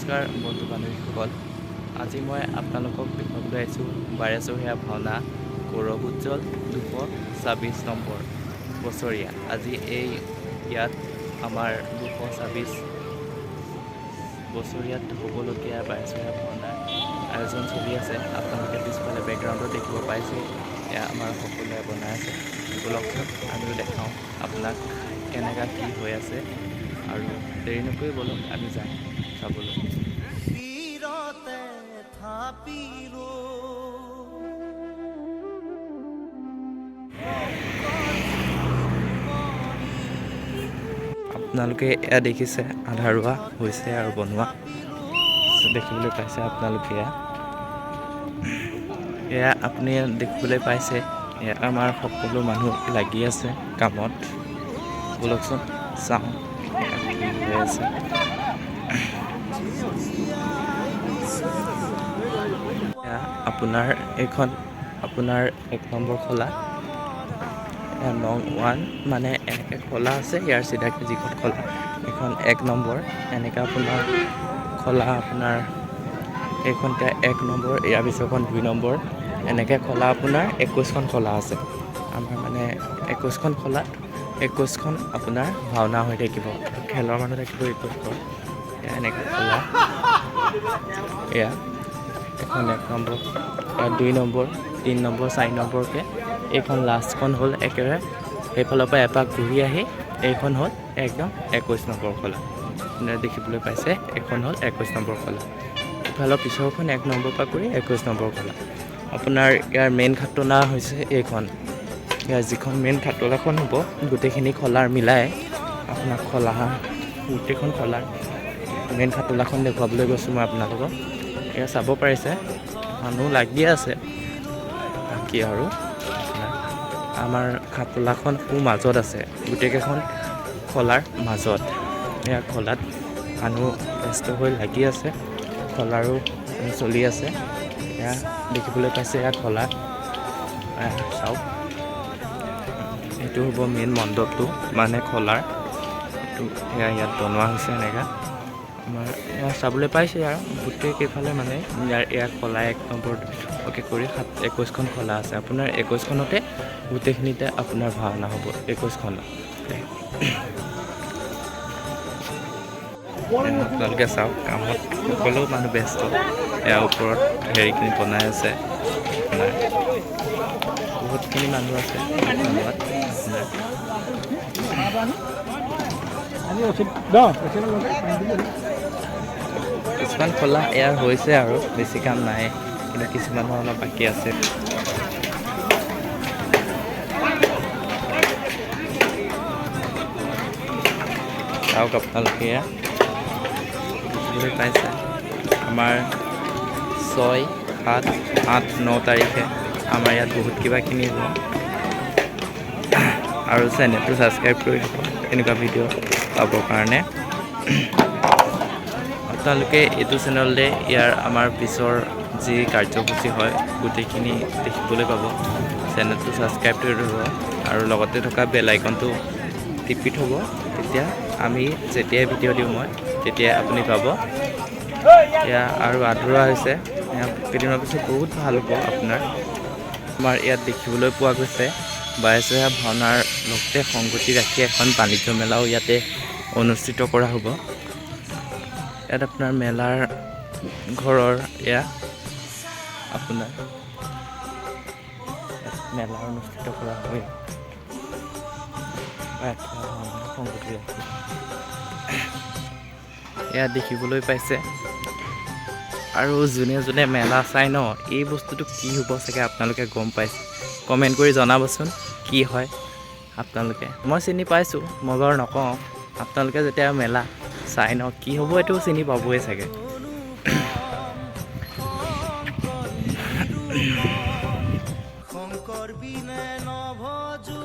নমস্কাৰ বন্ধু বান্ধৱীসকল, আজি মই আপোনালোকক দেখুৱাবলৈ আহিছোঁ বাৰেচহৰীয়া ভাওনা গৌৰৱ উজ্জ্বল 226 নম্বৰ বছৰীয়া। আজি ইয়াত আমাৰ 226 বছৰীয়াত হ'বলগীয়া বাৰেচহৰীয়া ভাওনাৰ আয়োজন চলি আছে। আপোনালোকে পিছফালে বেকগ্ৰাউণ্ডত দেখিব পাইছে, এয়া আমাৰ সকলোৱে বনাই আছে। বলকচোন আমিও দেখাওঁ আপোনাক কেনেকুৱা কি হৈ আছে, আৰু দেৰি নকৰি বলক আমি যাম চাবলৈ। আপোনালোকে এয়া দেখিছে আধাৰুৱা হৈছে আৰু বনোৱা দেখিবলৈ পাইছে। আপোনালোকে এয়া আপুনি দেখিবলৈ পাইছে, এয়া আমাৰ সকলো মানুহ লাগি আছে কামত। বলকচোন চাওঁ কি হৈ আছে। আপোনাৰ 1 নম্বৰ খলা, নং 1 মানে এনেকৈ খলা আছে। ইয়াৰ চিধাকৈ যিখন খলা এইখন 1 নম্বৰ। এনেকৈ আপোনাৰ খলা আপোনাৰ এইখন 1 নম্বৰ, ইয়াৰ পিছৰখন 2 নম্বৰ। এনেকৈ খলা আপোনাৰ 21খন খলা আছে। আমাৰ মানে 21খন খলাত 21খন আপোনাৰ ভাওনা হৈ থাকিব। খেলৰ মানুহ থাকিব 21খন। এয়া এনেকৈ খলা, এয়া এখন 1 নম্বৰ, 2 নম্বৰ, 3 নম্বৰ, 4 নম্বৰকৈ এইখন লাষ্টখন হ'ল। একেবাৰে সেইফালৰ পৰা এপাক ঘূৰি আহি এইখন হ'ল একদম 21 নম্বৰ খলা। আপোনালোকে দেখিবলৈ পাইছে, এইখন হ'ল 21 নম্বৰ খলা। ইফালৰ পিছৰখন 1 নম্বৰ পৰা কৰি 21 নম্বৰ খলা। আপোনাৰ ইয়াৰ মেইন খাতনা হৈছে এইখন। ইয়াৰ যিখন মেইন খাতনাখন হ'ব গোটেইখিনি খলাৰ মিলাই আপোনাক গোটেইখন খলাৰ মেইন খাতনাখন দেখুৱাবলৈ গৈছোঁ মই আপোনালোকক। এয়া চাব পাৰিছে মানুহ লাগি আছে। বাকী আৰু আমাৰ খাতলাখন মাজত আছে, গোটেইকেইখন খলাৰ মাজত। এয়া খলাত মানুহ ব্যস্ত হৈ লাগি আছে, খলাৰো চলি আছে। এয়া দেখিবলৈ পাইছে, এয়া খলা চাওক। এইটো হ'ব মেইন মণ্ডপটো, মানে খলাৰ এইটো। এয়া ইয়াত বনোৱা হৈছে এনেকৈ আমাৰ এয়া চাবলৈ পাইছে। আৰু গোটেইকেইফালে মানে এয়া খলা 1 নম্বৰকৈ কৰি 21খন খলা আছে। আপোনাৰ 21খনতে গোটেইখিনিতে আপোনাৰ ভাওনা হ'ব 21খনত। আপোনালোকে চাওক, কামত সকলো মানুহ ব্যস্ত। ইয়াৰ ওপৰত হেৰিখিনি বনাই আছে। আপোনাৰ বহুতখিনি মানুহ আছে কিছুমান খোলা এয়াৰ হৈছে আৰু বেছি কাম নাই, কিন্তু কিছুমানৰ অলপ বাকী আছে। চাওক আপোনালোকে এয়া দেখিবলৈ পাইছে, আমাৰ 6, 7, 8, 9 তাৰিখে আমাৰ ইয়াত বহুত কিবাকিনি হ'ব। আৰু চেনেলটো ছাবস্ক্ৰাইব কৰি দিব এনেকুৱা ভিডিঅ' পাবৰ কাৰণে। আপোনালোকে এইটো চেনেলতে ইয়াৰ আমাৰ পিছৰ যি কাৰ্যসূচী হয় গোটেইখিনি দেখিবলৈ পাব। চেনেলটো ছাবস্ক্ৰাইব কৰি দিব আৰু লগতে থকা বেল আইকনটো টিপি থ'ব। তেতিয়া আমি যেতিয়াই ভিডিঅ' দিওঁ মই তেতিয়াই আপুনি পাব। এয়া আৰু আধৰুৱা হৈছে, কেইদিনমানৰ পিছত বহুত ভাল হ'ব আপোনাৰ। আমাৰ ইয়াত দেখিবলৈ পোৱা গৈছে বাৰেচহৰীয়া ভাওনাৰ লগতে সংগতি ৰাখি এখন বাণিজ্য মেলাও ইয়াতে অনুষ্ঠিত কৰা হ'ব। ইয়াত আপোনাৰ মেলাৰ ঘৰৰ এয়া আপোনাৰ মেলা অনুষ্ঠিত কৰা হয় সংগতি ৰাখি। এয়া দেখিবলৈ পাইছে। আৰু যোনে যোনে মেলা চাই ন, এই বস্তুটো কি হ'ব চাগে আপোনালোকে গম পাইছে। কমেণ্ট কৰি জনাবচোন কি হয় আপোনালোকে। মই চিনি পাইছোঁ, মই বাৰু নকওঁ। আপোনালোকে যেতিয়া মেলা চাই ন, কি হ'ব এইটো চিনি পাবই চাগে। শংকৰ বিনে নভজো